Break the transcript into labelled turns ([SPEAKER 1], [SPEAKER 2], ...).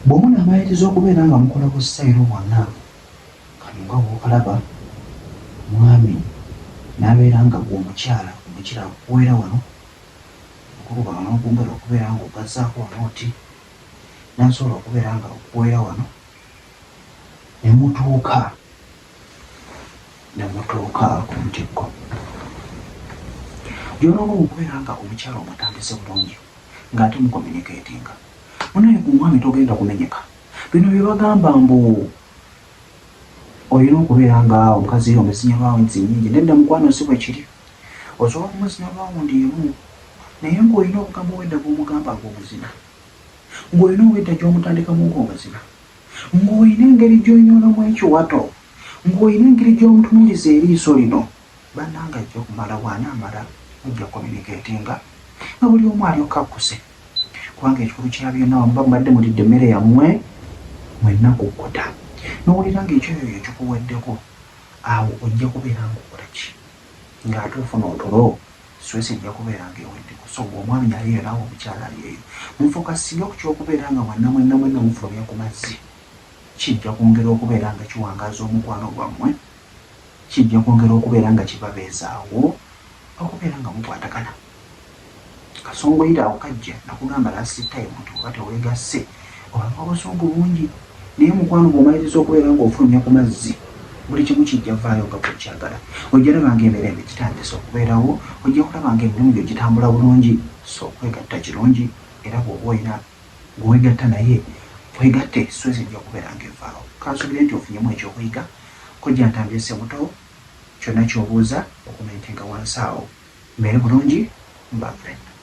[SPEAKER 1] bw'omuna amayiriza okubeera nga mukola ku sitayiro bwonna kano nga bw'okalaba mwami n'abeera nga omukyala omukira akuweera wano okukuba nga n'okwongera okubeera nga ogazaako wano oti n'asobola okubeera nga okuweera wano ne mutuuka ku ntikko gy'olaba okubeera nga omukyala omutandise bulungi ng'ate mucommunicatinga munaye ku mwami togenda kumenyeka. Bino bye bagamba mbu olina okubeera nga omukazi omusinya lwawunzi nnyingi nedda mukwano si bwe kiri. Osobola okumusinya lwawundi emu naye ng'olina obugambo wedda bw'omugamba ng'omuzina, ng'olina obwedda gy'omutandikamu ng'omuzina, ng'olina engeri gy'onyolamu ekiwato, ng'olina engeri gy'omutunuuliza eriiso lino. Bannanga ajja okumala bw'anaamala mujja communicatinga nga buli omu alyoka akkuse, kubanga ekikulu kya byonna wamuba mubadde mulidde emmere yammwe mwenna kukkuta n'owulira ng'ekyoyo ekikuweddeko awo ojja kubeera ng'okola ki ng'ate ofuna otulo stress ejja kubeera ng'eweddeko. So omwami aliyo naawe omukyala aliyeyo mufokasire ku kyokubeera nga mwenna mufulumya ku mazzi. Kijja kwongera okubeera nga kiwangaaza omukwano gwammwe, kijja kwongera okubeera nga kibabeezaawo okubeera nga mukwatagana. Kasongoyire awo kajja nakugamba last time nti oba teweegasse olaba obusungu bungi, naye mukwano bw'omaliriza okubeera ng'ofulumya ku mazzi buli kimu kijja vaayo nga bwekyagala. Ojja laba ng'emirembe kitandise okubeerawo, ojja kulaba ng'emirimu gyo gitambula bulungi. So okwegatta kirungi, era bw'oba olina gweweegatta naye weegatte, stress ejja kubeera ng'evaawo. Kansubire nti ofunyemu ekyokuyiga. Kojja Ntambise muto, kyonna ky'obuuza okumentinga wansi awo. Mbeere bulungi, mba friend.